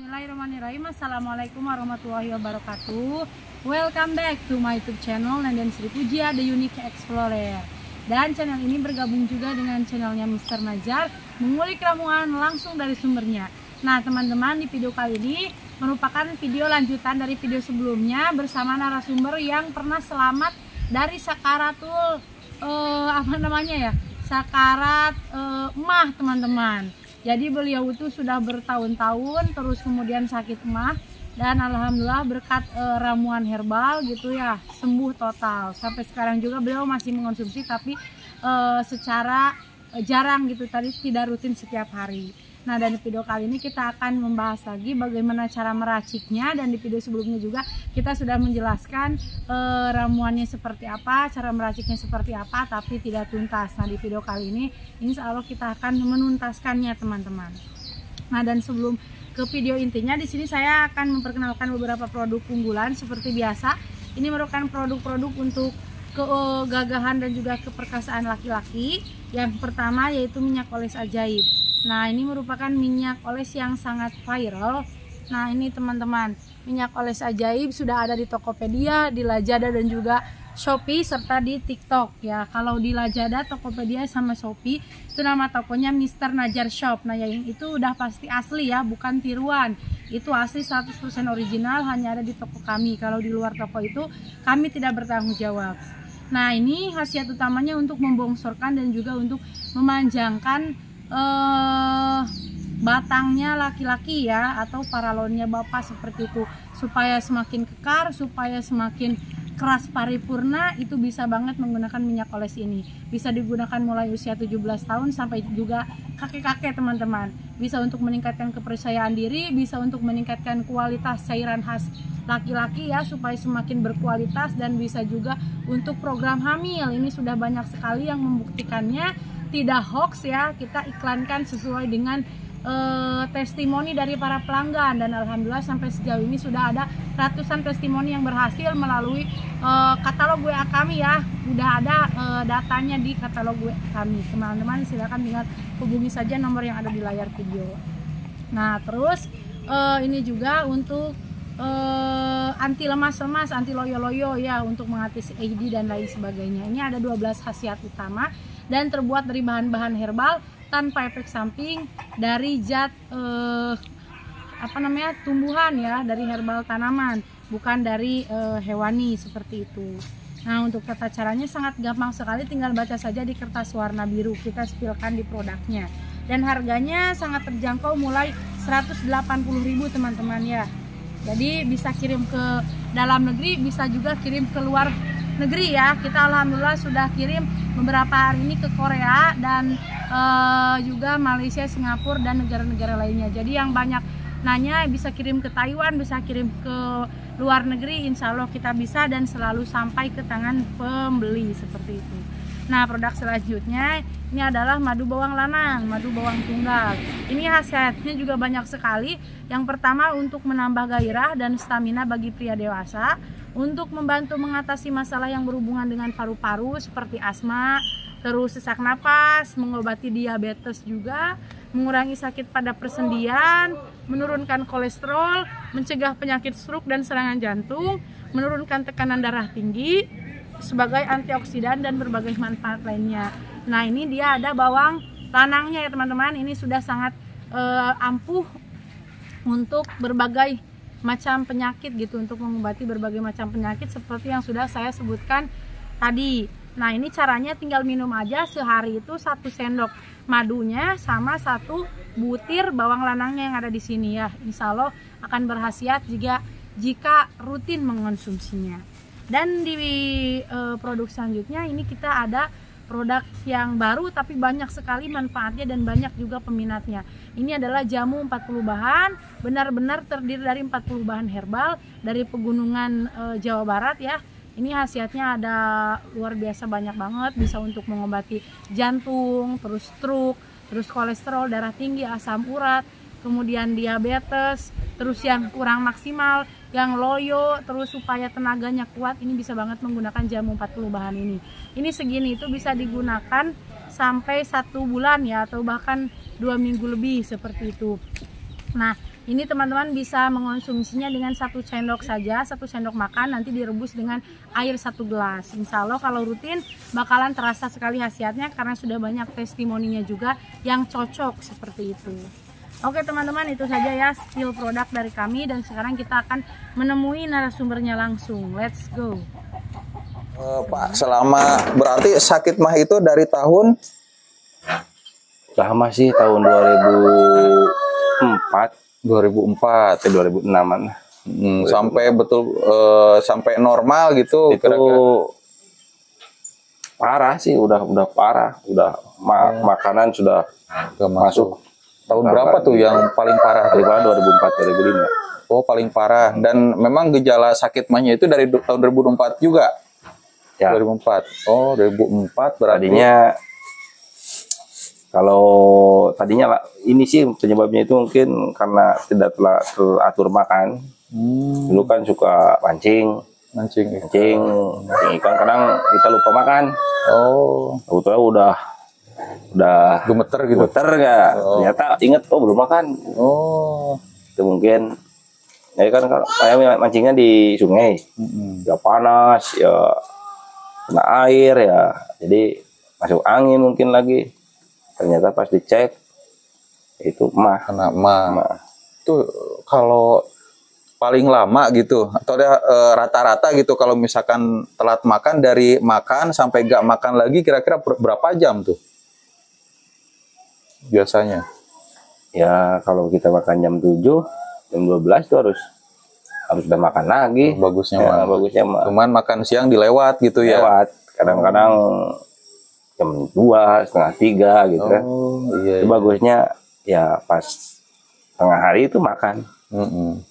Bismillahirrahmanirrahim. Assalamualaikum warahmatullahi wabarakatuh. Welcome back to my YouTube channel Nandan Sri Pujia The Unique Explorer. Dan channel ini bergabung juga dengan channelnya Mr. Najar, mengulik ramuan langsung dari sumbernya. Nah teman-teman, di video kali ini merupakan video lanjutan dari video sebelumnya bersama narasumber yang pernah selamat dari sakaratul sakarat emah teman-teman. Jadi beliau itu sudah bertahun-tahun terus kemudian sakit emah, dan alhamdulillah berkat ramuan herbal gitu ya sembuh total. Sampai sekarang juga beliau masih mengonsumsi, tapi secara jarang gitu, tadi tidak rutin setiap hari. Nah, dan di video kali ini kita akan membahas lagi bagaimana cara meraciknya, dan di video sebelumnya juga kita sudah menjelaskan ramuannya seperti apa, cara meraciknya seperti apa, tapi tidak tuntas. Nah, di video kali ini insya Allah kita akan menuntaskannya teman-teman. Nah, dan sebelum ke video intinya, di sini saya akan memperkenalkan beberapa produk unggulan seperti biasa. Ini merupakan produk-produk untuk kegagahan dan juga keperkasaan laki-laki. Yang pertama yaitu minyak oles ajaib. Nah, ini merupakan minyak oles yang sangat viral. Nah, ini teman-teman, minyak oles ajaib sudah ada di Tokopedia, di Lazada dan juga Shopee serta di TikTok ya. Kalau di Lazada, Tokopedia sama Shopee itu nama tokonya Mr. Najar Shop. Nah, yang itu udah pasti asli ya, bukan tiruan. Itu asli 100% original, hanya ada di toko kami. Kalau di luar toko itu kami tidak bertanggung jawab. Nah, ini khasiat utamanya untuk membongsorkan dan juga untuk memanjangkan batangnya laki-laki ya, atau paralonnya bapak seperti itu, supaya semakin kekar, supaya semakin keras paripurna. Itu bisa banget menggunakan minyak oles ini. Bisa digunakan mulai usia 17 tahun sampai juga kakek-kakek teman-teman. Bisa untuk meningkatkan kepercayaan diri, bisa untuk meningkatkan kualitas cairan khas laki-laki ya, supaya semakin berkualitas, dan bisa juga untuk program hamil. Ini sudah banyak sekali yang membuktikannya, tidak hoax ya, kita iklankan sesuai dengan testimoni dari para pelanggan, dan alhamdulillah sampai sejauh ini sudah ada ratusan testimoni yang berhasil melalui katalog WA kami ya. Udah ada datanya di katalog WA kami. Teman-teman silakan tinggal hubungi saja nomor yang ada di layar video. Nah, terus ini juga untuk anti lemas-lemas, anti loyo-loyo ya, untuk mengatasi AD dan lain sebagainya. Ini ada 12 khasiat utama dan terbuat dari bahan-bahan herbal tanpa efek samping, dari zat tumbuhan ya, dari herbal tanaman, bukan dari hewani seperti itu. Nah, untuk tata caranya sangat gampang sekali, tinggal baca saja di kertas warna biru, kita spilkan di produknya. Dan harganya sangat terjangkau, mulai 180.000 teman-teman ya. Jadi bisa kirim ke dalam negeri, bisa juga kirim ke luar negeri ya. Kita alhamdulillah sudah kirim beberapa hari ini ke Korea dan juga Malaysia, Singapura dan negara-negara lainnya. Jadi yang banyak nanya bisa kirim ke Taiwan, bisa kirim ke luar negeri, insya Allah kita bisa, dan selalu sampai ke tangan pembeli seperti itu. Nah, produk selanjutnya ini adalah madu bawang lanang, madu bawang tunggal. Ini khasiatnya juga banyak sekali. Yang pertama, untuk menambah gairah dan stamina bagi pria dewasa, untuk membantu mengatasi masalah yang berhubungan dengan paru-paru seperti asma, terus sesak napas, mengobati diabetes juga, mengurangi sakit pada persendian, menurunkan kolesterol, mencegah penyakit stroke dan serangan jantung, menurunkan tekanan darah tinggi, sebagai antioksidan dan berbagai manfaat lainnya. Nah, ini dia ada bawang lanangnya ya teman-teman. Ini sudah sangat ampuh untuk berbagai macam penyakit gitu, untuk mengobati berbagai macam penyakit seperti yang sudah saya sebutkan tadi. Nah, ini caranya tinggal minum aja sehari itu 1 sendok madunya sama 1 butir bawang lanangnya yang ada di sini ya. Insya Allah akan berkhasiat jika rutin mengonsumsinya. Dan di produk selanjutnya ini kita ada produk yang baru tapi banyak sekali manfaatnya dan banyak juga peminatnya. Ini adalah jamu 40 bahan, benar-benar terdiri dari 40 bahan herbal dari pegunungan Jawa Barat ya. Ini khasiatnya ada luar biasa banyak banget, bisa untuk mengobati jantung, terus stroke, terus kolesterol, darah tinggi, asam urat, kemudian diabetes, terus yang kurang maksimal, yang loyo, terus supaya tenaganya kuat. Ini bisa banget menggunakan jamu 40 bahan ini. Ini segini itu bisa digunakan sampai 1 bulan ya, atau bahkan 2 minggu lebih seperti itu. Nah, Ini teman-teman bisa mengonsumsinya dengan 1 sendok saja, 1 sendok makan, nanti direbus dengan air 1 gelas. Insya Allah kalau rutin bakalan terasa sekali khasiatnya karena sudah banyak testimoninya juga yang cocok seperti itu. Oke teman-teman, itu saja ya spill produk dari kami, dan sekarang kita akan menemui narasumbernya langsung. Let's go. Pak, selama berarti sakit mah itu dari tahun lama sih, tahun 2004 2006-an. Sampai betul sampai normal gitu itu parah sih, udah parah, makanan sudah masuk. Tahun berapa tuh yang paling parah? Dari 2004 2005. Oh, paling parah. Dan memang gejala sakit mahnya itu dari tahun 2004 juga. Ya. 2004. Oh, 2004 berarti. Tadinya ini sih penyebabnya itu mungkin karena tidak telah teratur makan. Dulu kan suka mancing ikan, kadang kita lupa makan. Oh, Kebetulan udah gemeter gitu. Gemeter nggak? Ternyata inget, belum makan. Oh, itu mungkin. Jadi kan kalau kayak mancingnya di sungai, ya panas, ya kena air ya, jadi masuk angin mungkin lagi. Ternyata pas dicek itu kena mah. Itu kalau paling lama gitu atau rata-rata gitu kalau misalkan telat makan, dari makan sampai gak makan lagi kira-kira berapa jam tuh biasanya? Ya kalau kita makan jam 7 jam 12 tuh harus udah makan lagi. Bagusnya mah. Cuman makan siang dilewat gitu ya. Lewat. Kadang-kadang jam 2, setengah 3 gitu kan. Iya. Itu bagusnya ya pas tengah hari itu makan.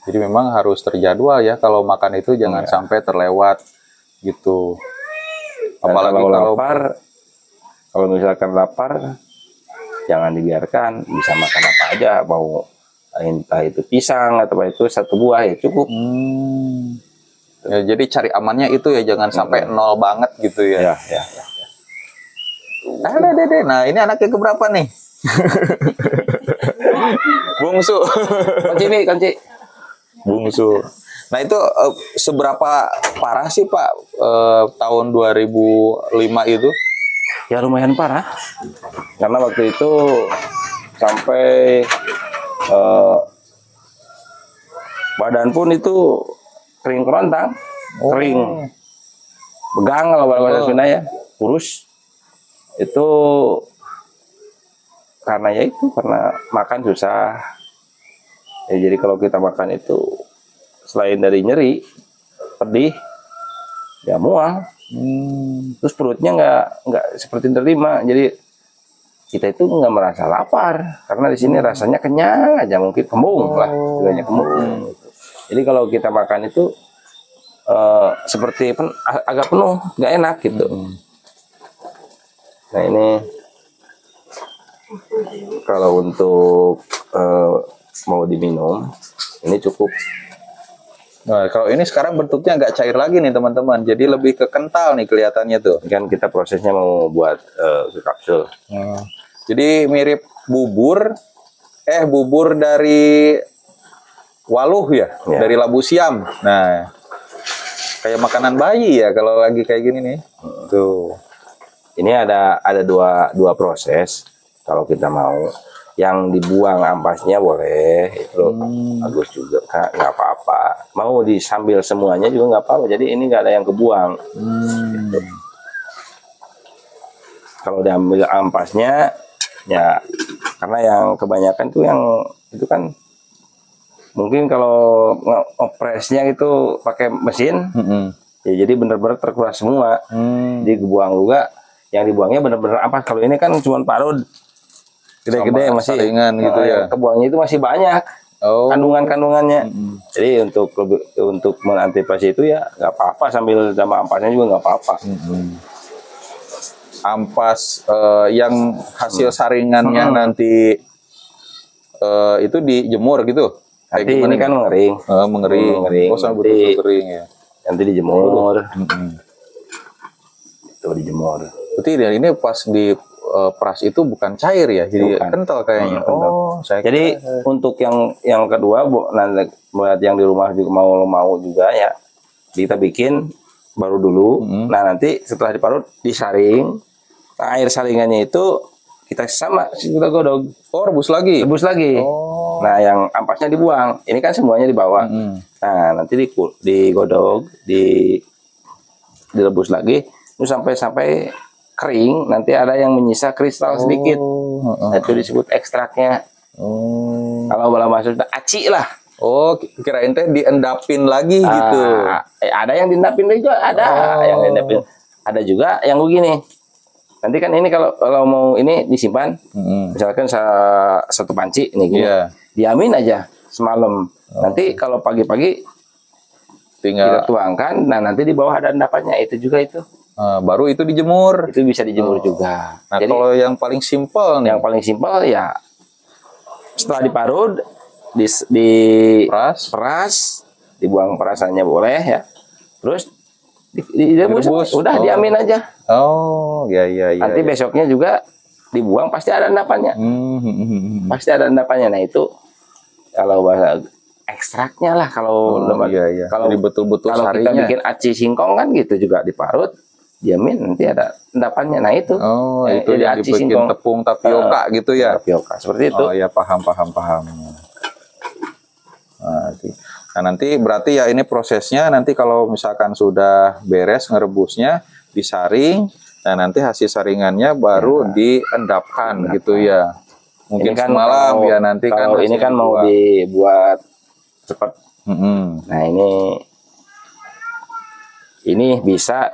Jadi memang harus terjadwal ya kalau makan itu, jangan sampai terlewat gitu. Apalagi kalau lapar, kalau misalkan lapar jangan dibiarkan, bisa makan apa aja, mau entah itu pisang atau itu 1 buah ya cukup. Ya, jadi cari amannya itu ya, jangan sampai nol banget gitu ya. Ya. Nah, ini anaknya keberapa nih? Bungsu. Kanci. Bungsu. Nah, itu seberapa parah sih Pak tahun 2005 itu? Ya lumayan parah. Karena waktu itu sampai badan pun itu kering kerontang, kering, begang kalau bahasa Sunda ya, kurus. Itu karena makan susah. Ya, jadi kalau kita makan itu selain dari nyeri, pedih, ya mual. Terus perutnya nggak seperti terima. Jadi kita itu nggak merasa lapar karena di sini rasanya kenyang aja, mungkin kembung lah, istilahnya kembung. Jadi kalau kita makan itu seperti agak penuh, nggak enak gitu. Nah ini kalau untuk mau diminum ini cukup. Nah, kalau ini sekarang bentuknya nggak cair lagi nih teman-teman, jadi lebih ke kental nih kelihatannya tuh. Kan kita prosesnya mau buat ke kapsul. Jadi mirip bubur dari Waluh ya, dari labu siam. Nah, kayak makanan bayi ya kalau lagi kayak gini nih. Tuh. Ini ada dua proses kalau kita mau. Yang dibuang ampasnya boleh, itu bagus juga Kak, nggak apa-apa. Mau disambil semuanya juga nggak apa-apa. Jadi ini nggak ada yang kebuang. Gitu. Kalau diambil ampasnya, ya karena yang kebanyakan tuh yang itu kan mungkin kalau opresnya itu pakai mesin, ya jadi benar-benar terkuras semua. Jadi kebuang juga. Yang dibuangnya benar-benar ampas. Kalau ini kan cuma parut. Gede-gede masih ringan gitu ya. Kebuangnya itu masih banyak kandungannya. Jadi untuk mengantisipasi itu ya nggak apa-apa, sambil sama ampasnya juga nggak apa-apa. Ampas yang hasil saringannya nanti itu dijemur gitu. Nanti ini kan mengering. Mengering. Oh, sampai betul kering ya. Nanti dijemur. Itu dijemur. Berarti ini pas di peras itu bukan cair ya, jadi Bukan. kental kayaknya. Kental. Oh, saya Jadi untuk yang kedua, nanti buat yang di rumah juga mau juga ya, kita bikin baru dulu. Nah nanti setelah diparut disaring, nah, air saringannya itu kita kita godog, rebus lagi. rebus lagi. Oh. Nah yang ampasnya dibuang, ini kan semuanya dibawa. Nah nanti digodog, direbus lagi, itu sampai kering. Nanti ada yang menyisa kristal sedikit. Nah, itu disebut ekstraknya. Kalau bala masuk aci lah. Oh, kirain teh diendapin lagi gitu. Ada yang diendapin juga, ada yang diendapin. Ada juga yang begini. Nanti kan ini kalau mau ini disimpan, misalkan satu panci ini gini, diamin aja semalam. Nanti kalau pagi-pagi tinggal kita tuangkan, nah nanti di bawah ada endapannya, itu juga itu. Baru itu dijemur. Itu bisa dijemur juga. Nah, jadi kalau yang paling simpel nih, yang paling simpel ya setelah diparut di peras, dibuang perasannya boleh ya. Terus direbus, udah diamin aja. Oh, ya. Nanti besoknya juga dibuang, pasti ada endapannya. Pasti ada endapannya. Nah itu kalau bahasa ekstraknya lah, kalau kalau jadi betul-betul kalau kita sarinya. bikin aci singkong kan gitu juga diparut, diamin nanti ada endapannya. Nah itu. Itu jadi yang aci dibikin singkong, tepung tapioka gitu ya. Tapioka seperti itu. Oh ya, paham. Nah, nanti berarti ya ini prosesnya, nanti kalau misalkan sudah beres ngerebusnya, disaring, nah nanti hasil saringannya baru diendapkan gitu ya. Mungkin kan semalam ya, nanti kan ini kan mau dibuat cepat. Nah ini bisa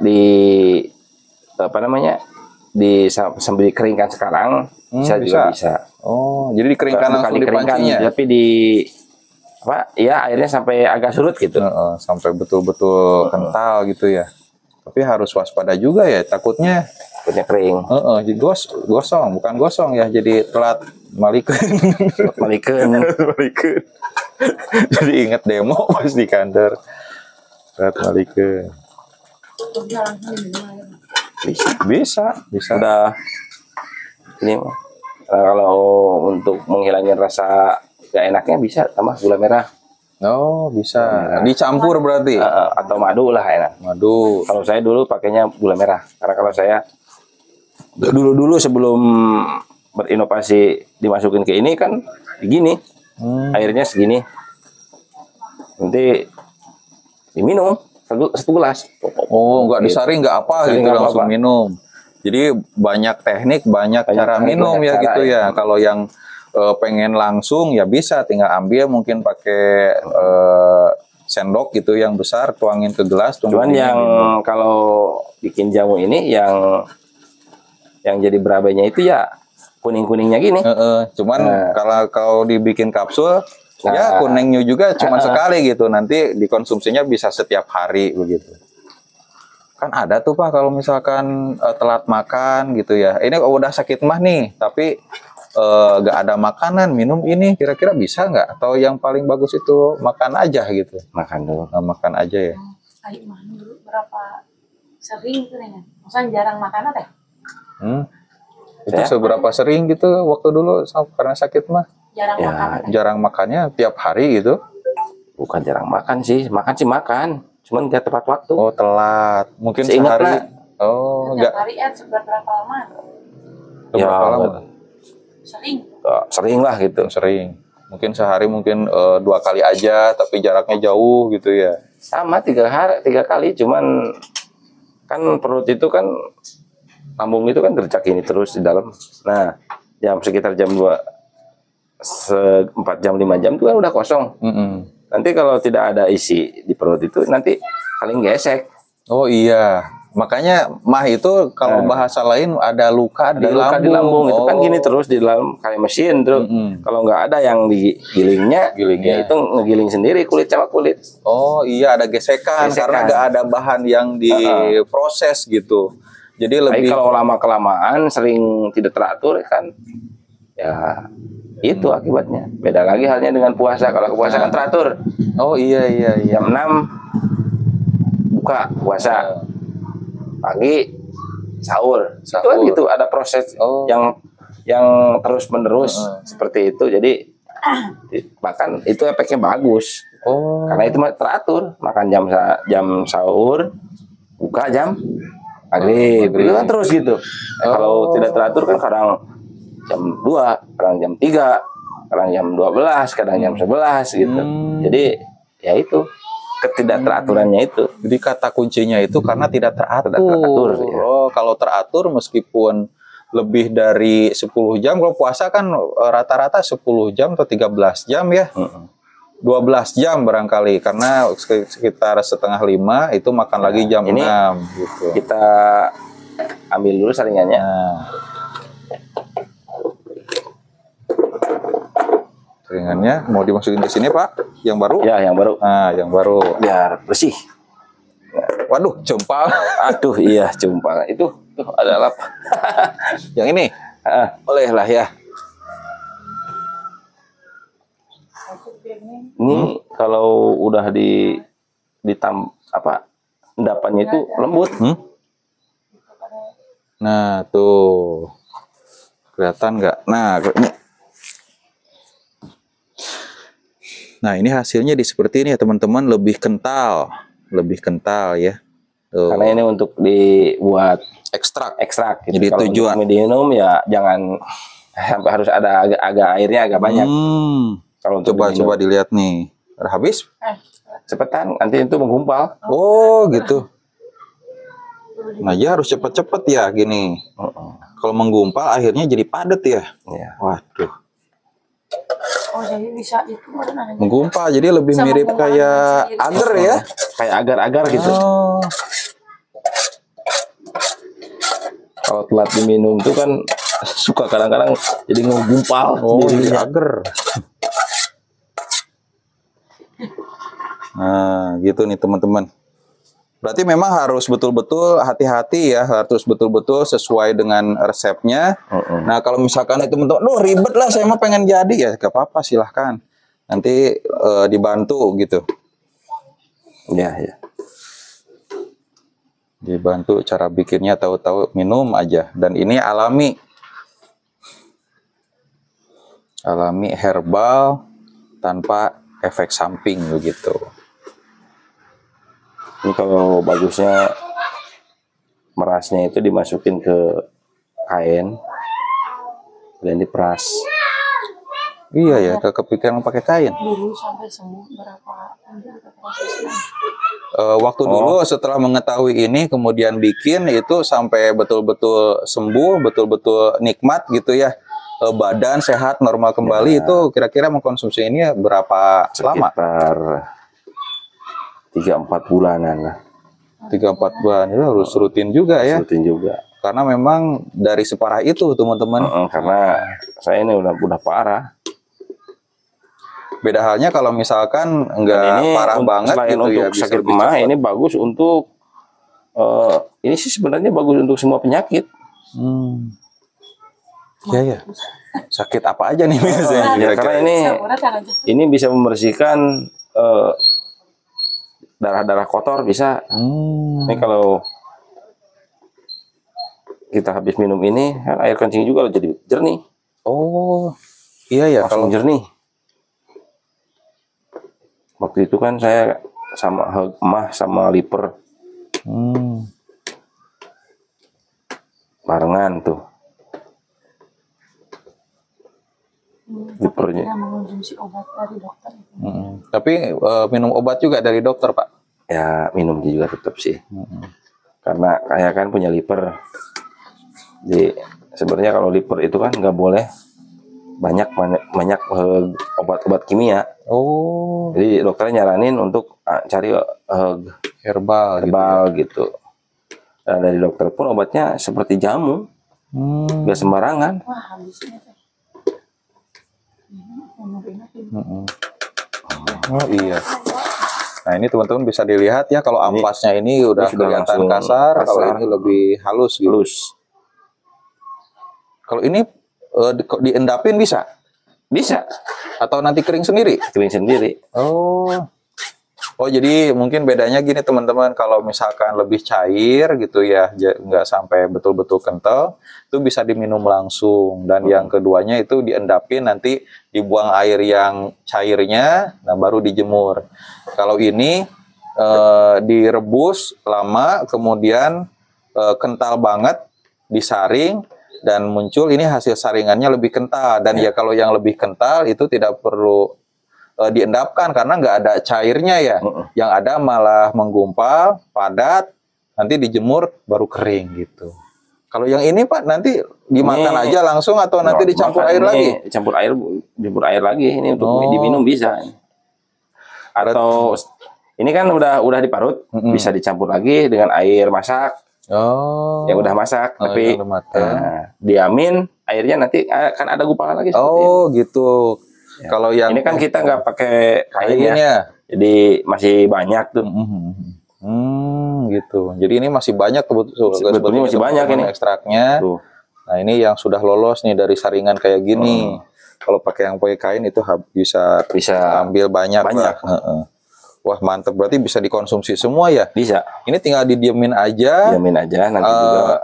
sambil dikeringkan sekarang, juga bisa. Oh, jadi dikeringkan langsung di dikeringkan, pancinya. tapi airnya sampai agak surut gitu. Sampai betul-betul kental gitu ya. Tapi harus waspada juga ya, takutnya kering. Jadi gosong, bukan gosong ya, jadi telat malikeun. Jadi ingat demo pas di kantor. Telat malikeun. Bisa. Udah ini kalau untuk menghilangin rasa gak enaknya bisa tambah gula merah. Oh, bisa. Dicampur berarti. Atau madu lah enak. Madu. Kalau saya dulu pakainya gula merah. Karena kalau saya dulu sebelum berinovasi dimasukin ke ini kan begini. Airnya segini. Nanti diminum satu gelas. Oh, enggak disaring, enggak apa gitu, langsung minum. Jadi banyak teknik, banyak cara minum ya gitu ya. Kalau yang pengen langsung ya bisa tinggal ambil, mungkin pakai sendok gitu yang besar, tuangin ke gelas. Cuman yang kalau bikin jamu ini yang jadi berabainya itu ya kuning-kuningnya gini. Cuman kalau dibikin kapsul ya kuningnya juga cuma sekali gitu, nanti dikonsumsinya bisa setiap hari begitu. Kan ada tuh Pak kalau misalkan telat makan gitu ya, ini udah sakit mah nih tapi gak ada makanan, minum ini, kira-kira bisa nggak? Atau yang paling bagus itu makan aja gitu? Makan dulu. Makan aja ya. Ayo makan dulu berapa sering tuh nih? Maksudnya jarang makan teh? Itu seberapa sering gitu waktu dulu karena sakit mah? Jarang makan. Jarang makannya tiap hari gitu? Bukan jarang makan sih, makan. Cuman nggak tepat waktu. Oh telat, mungkin Seingat sehari. lah. Oh nggak. Hari berapa lama? Berapa lama? Sering lah gitu. Sering. Mungkin sehari mungkin 2 kali aja, tapi jaraknya jauh gitu ya. Sama 3 kali, cuman kan perut itu kan, lambung itu kan tercak ini terus di dalam. Nah, sekitar jam 4 jam 5 jam itu kan udah kosong. Nanti kalau tidak ada isi di perut itu nanti paling gesek. Oh iya. Makanya mah itu kalau bahasa lain ada luka di lambung. Itu kan gini terus di dalam kayak mesin terus. Kalau nggak ada yang digilingnya, ya itu ngegiling sendiri kulit sama kulit. Oh iya, ada gesekan. Karena nggak ada bahan yang diproses gitu. Jadi lebih. Kalau lama kelamaan sering tidak teratur kan, ya itu akibatnya. Beda lagi halnya dengan puasa. Kalau puasa kan teratur. Oh iya. Jam 6 buka puasa. Pagi sahur. Itu kan Sahur. gitu, ada proses Oh. yang terus menerus seperti itu. Jadi makan itu efeknya bagus. Oh. Karena itu mah teratur, makan jam sahur, buka jam maghrib. Itu kan terus gitu. Kalau tidak teratur kan kadang jam 2, kadang jam 3, kadang jam 12, kadang jam 11 gitu. Jadi ya itu ketidakteraturannya itu. Jadi kata kuncinya itu karena tidak teratur. Tidak teratur, ya. Oh, kalau teratur meskipun lebih dari 10 jam, kalau puasa kan rata-rata 10 jam atau 13 jam ya. 12 jam barangkali, karena sekitar setengah 5 itu makan lagi jam ini 6 gitu. Kita ambil dulu saringannya. Nah, saringannya mau dimasukin ke sini Pak, yang baru? Ya, yang baru. Nah, yang baru. Biar bersih. Waduh, jempal. Aduh, iya cuma itu tuh ada lap. Yang ini, boleh lah ya. Ini kalau udah endapannya itu lembut. Nah, tuh. Kelihatan nggak? Nah, ini. Nah, ini hasilnya seperti ini ya, teman-teman, lebih kental ya. Tuh. Karena ini untuk dibuat ekstrak. gitu. Jadi Kalau tujuan untuk diminum ya jangan sampai harus ada agak airnya agak banyak. Kalau untuk coba dilihat nih. Udah habis? Cepetan, nanti itu menggumpal. Oh, gitu. Nah, ya harus cepet-cepet ya gini. Kalau menggumpal akhirnya jadi padat ya. Iya. Waduh. Oh, jadi bisa itu mana? Menggumpal jadi lebih Bisa mirip menggumpal kayak sendiri. agar ya. Kayak agar-agar gitu. Oh. Kalau telat diminum itu kan suka kadang-kadang jadi ngegumpal. Oh, jadi dirinya. agar. Nah, gitu nih teman-teman. Berarti memang harus betul-betul hati-hati ya, harus betul-betul sesuai dengan resepnya. Nah, kalau misalkan itu teman-teman, "Duh, ribet lah, saya mah pengen jadi," ya gak apa-apa, silahkan. Nanti dibantu gitu. Ya. Dibantu cara bikinnya, tahu-tahu minum aja. Dan ini alami herbal tanpa efek samping begitu. Ini kalau bagusnya merasnya itu dimasukin ke kain dan diperas. Iya ya, kepikiran pakai kain. Dulu sampai sembuh berapa prosesnya? Waktu dulu setelah mengetahui ini kemudian bikin itu sampai betul-betul sembuh, betul-betul nikmat gitu ya. Badan sehat normal kembali itu kira-kira mengkonsumsi ini berapa lama? Sekitar 3-4 bulanan lah. 3-4 bulan itu harus rutin juga ya. Rutin juga. Karena memang dari separah itu teman-teman. Karena saya ini udah parah. Beda halnya kalau misalkan enggak parah banget selain gitu untuk ya, bisa sakit lebih emah cepat. ini bagus untuk ini sih sebenarnya bagus untuk semua penyakit. Iya ya. Sakit apa aja nih biasanya? Ya, karena ini bisa membersihkan darah-darah kotor bisa. Ini kalau kita habis minum ini kan air kencing juga jadi jernih. Oh, iya ya, Langsung kalau jernih. Waktu itu kan saya sama emah sama liper barengan tuh. Lipernya. Mengonsumsi obat dari dokter. Tapi minum obat juga dari dokter, Pak? Ya minum juga tetap sih. Karena saya kan punya liper. Jadi sebenarnya kalau liper itu kan nggak boleh banyak obat-obat kimia. Oh, Jadi dokternya nyaranin untuk cari herbal gitu. Nah, dari dokter pun obatnya seperti jamu, nggak sembarangan. Wah, habisnya teh. Oh iya. Nah ini teman-teman bisa dilihat ya kalau ampasnya ini udah sudah kelihatan langsung kasar, kalau kasar. ini lebih halus gitu. Kalau ini diendapin bisa? Bisa Atau nanti kering sendiri? kering sendiri. Oh. Oh, jadi mungkin bedanya gini teman-teman, kalau misalkan lebih cair gitu ya, nggak sampai betul-betul kental, itu bisa diminum langsung. Dan yang keduanya itu diendapin, nanti dibuang air yang cairnya, nah baru dijemur. Kalau ini direbus lama, kemudian kental banget, disaring, dan muncul ini hasil saringannya lebih kental. Dan ya kalau yang lebih kental itu tidak perlu diendapkan karena nggak ada cairnya ya. Yang ada malah menggumpal, padat, nanti dijemur baru kering gitu. Kalau yang ini Pak nanti dimakan aja langsung atau nanti dicampur air lagi? Campur air lagi ini untuk diminum bisa. Atau ini kan udah diparut, bisa dicampur lagi dengan air masak. Oh. Yang udah masak, tapi diamin airnya nanti kan ada gumpalan lagi. Oh gitu. Ya. Kalau yang ini kan kita nggak pakai kain ya, jadi masih banyak tuh. Gitu. Jadi ini masih banyak sebetulnya masih banyak ini ekstraknya. Tuh. Nah ini yang sudah lolos nih dari saringan kayak gini. Kalau pakai yang pakai kain itu bisa ambil banyak. Wah mantep, berarti bisa dikonsumsi semua ya? Bisa. Ini tinggal didiemin aja. Diemin aja, nanti juga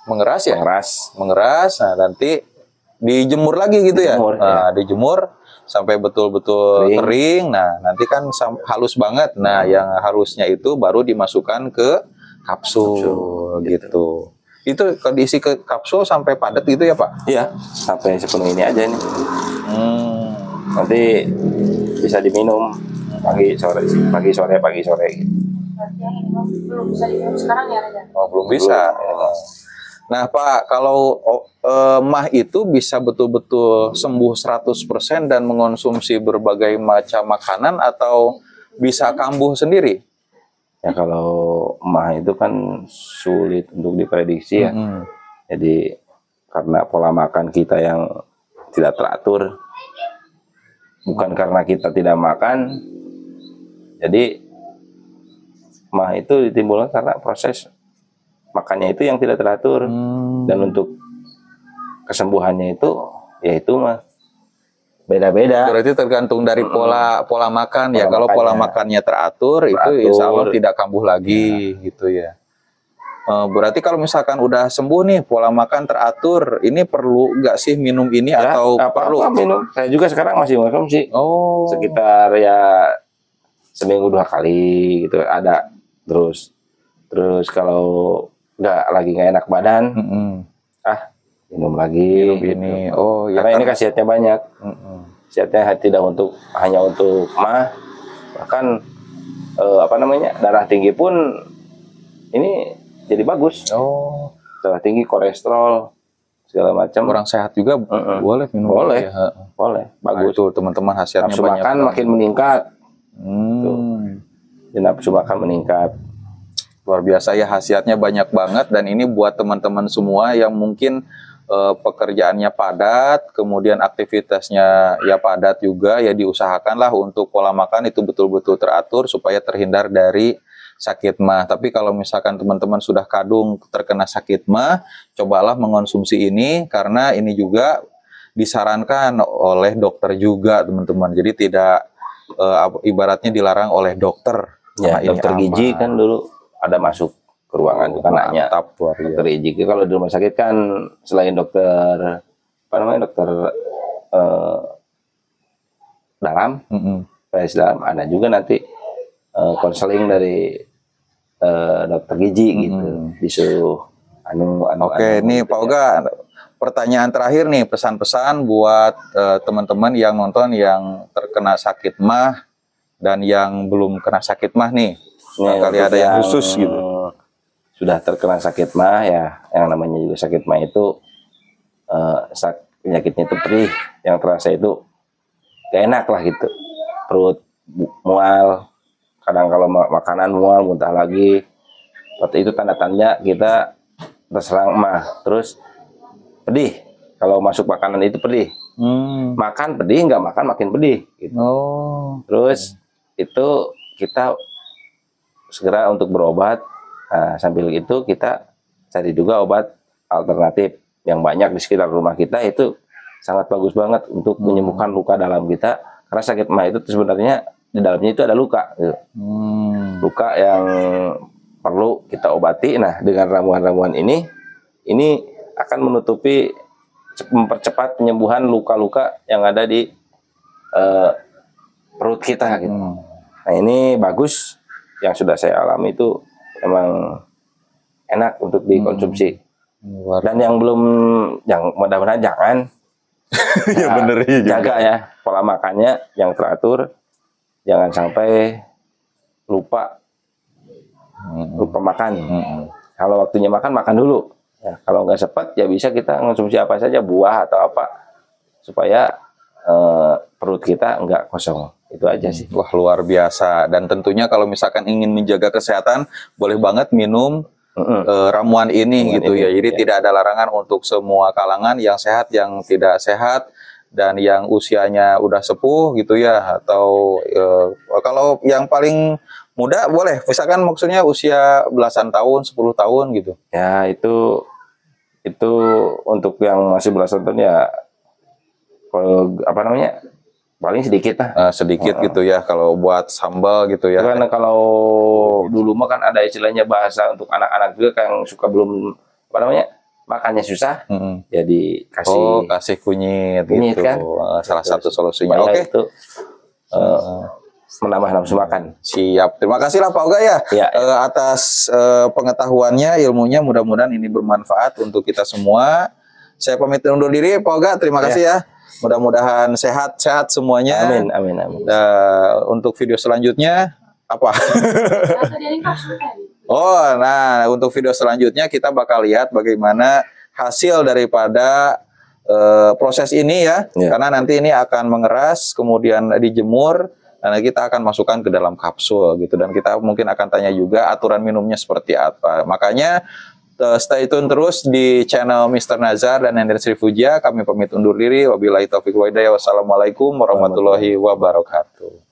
mengeras ya? Mengeras. Nah nanti dijemur lagi gitu dijemur, ya? Dijemur sampai betul-betul kering. Nah nanti kan halus banget. Nah yang harusnya itu baru dimasukkan ke kapsul gitu. Itu kalau diisi ke kapsul sampai padat gitu ya Pak? Iya, sampai sepenuh ini aja nih. Nanti bisa diminum pagi sore. Yang ini belum bisa diminum sekarang ya Raja? Oh belum bisa. Nah Pak, kalau mah itu bisa betul-betul sembuh 100% dan mengonsumsi berbagai macam makanan atau bisa kambuh sendiri? Ya kalau mah itu kan sulit untuk diprediksi ya. Jadi karena pola makan kita yang tidak teratur, bukan karena kita tidak makan, jadi mah itu ditimbulkan karena proses makannya itu yang tidak teratur. Dan untuk kesembuhannya itu yaitu mah beda-beda. Berarti tergantung dari pola makan ya. Kalau pola makannya teratur itu insya Allah tidak kambuh lagi gitu ya. Berarti kalau misalkan udah sembuh nih, pola makan teratur, ini perlu nggak sih minum ini atau perlu? Minum. Saya juga sekarang masih mengkonsumsi. Sekitar ya seminggu 2 kali gitu ada. Terus kalau lagi nggak enak badan, minum lagi. Minum ini. Ya, karena ini khasiatnya banyak. Khasiatnya tidak hanya untuk mah, bahkan darah tinggi pun ini jadi bagus. Darah tinggi, kolesterol, segala macam. Orang sehat juga boleh minum. Boleh. Bagus. Itu teman-teman khasiatnya nafsu banyak. Makan makin meningkat. Nafsu makan meningkat. Luar biasa ya, khasiatnya banyak banget. Dan ini buat teman-teman semua yang mungkin pekerjaannya padat, kemudian aktivitasnya ya padat juga, ya diusahakanlah untuk pola makan itu betul-betul teratur supaya terhindar dari sakit mah. Tapi kalau misalkan teman-teman sudah kadung terkena sakit mah, cobalah mengonsumsi ini karena ini juga disarankan oleh dokter juga teman-teman. Jadi tidak ibaratnya dilarang oleh dokter. Ya, dokter gizi kan dulu ada masuk ke ruangan itu kan nanya. Dokter gizi kalau di rumah sakit kan selain dokter dokter dalam, dalam ada juga nanti konseling dari dokter gizi gitu, disuruh Oke, nih Pak Oga, pertanyaan terakhir nih, pesan-pesan buat teman-teman yang nonton yang terkena sakit mah dan yang belum kena sakit mah nih. Kali ada yang khusus gitu. Sudah terkena sakit mah ya, yang namanya juga sakit mah itu penyakitnya itu perih, yang terasa itu gak enak lah gitu, perut mual, kadang kalau makanan mual, muntah lagi, seperti itu tanda-tanda kita terserang mah. Terus pedih, kalau masuk makanan itu pedih, makan pedih, nggak makan makin pedih gitu. Terus itu kita segera untuk berobat. Nah, sambil itu kita cari juga obat alternatif yang banyak di sekitar rumah kita, itu sangat bagus banget untuk menyembuhkan luka dalam kita, karena sakit mah itu sebenarnya di dalamnya itu ada luka, gitu. Luka yang perlu kita obati. Nah, dengan ramuan-ramuan ini akan menutupi, mempercepat penyembuhan luka-luka yang ada di perut kita, gitu. Nah, ini bagus, yang sudah saya alami itu emang enak untuk dikonsumsi. Dan yang belum, yang mudah-mudahan jangan Ya bener ya juga. jaga ya pola makannya yang teratur, jangan sampai lupa makan. Kalau waktunya makan dulu ya, kalau nggak sempat ya bisa kita konsumsi apa saja, buah atau apa, supaya perut kita nggak kosong. Itu aja sih. Wah, luar biasa. Dan tentunya kalau misalkan ingin menjaga kesehatan, boleh banget minum ramuan ini gitu ya. Jadi tidak ada larangan untuk semua kalangan, yang sehat, yang tidak sehat, dan yang usianya udah sepuh gitu ya. Atau kalau yang paling muda boleh, misalkan maksudnya usia belasan tahun, 10 tahun gitu. Ya, itu untuk yang masih belasan tahun ya, apa namanya, paling sedikit lah. Sedikit gitu ya, kalau buat sambal gitu ya. Karena kalau dulu mah kan ada istilahnya bahasa untuk anak-anak juga yang suka belum, apa namanya, makannya susah, jadi kasih kunyit gitu kan? Salah satu solusinya. Oke. Oke. Itu menambah nafsu makan. Siap. Terima kasih lah Pak Oga ya, atas pengetahuannya, ilmunya. Mudah-mudahan ini bermanfaat untuk kita semua. Saya pamit undur diri Pak Oga. Terima kasih ya. Mudah-mudahan sehat-sehat semuanya. Amin. Untuk video selanjutnya apa? Untuk video selanjutnya kita bakal lihat bagaimana hasil daripada proses ini ya. Karena nanti ini akan mengeras, kemudian dijemur, dan kita akan masukkan ke dalam kapsul gitu. Dan kita mungkin akan tanya juga aturan minumnya seperti apa. Makanya stay tune terus di channel Mr. Nazar dan Hendra Sri Puja. Kami pamit undur diri. Wabillahi taufiq wa hidayah. Wassalamualaikum warahmatullahi wabarakatuh.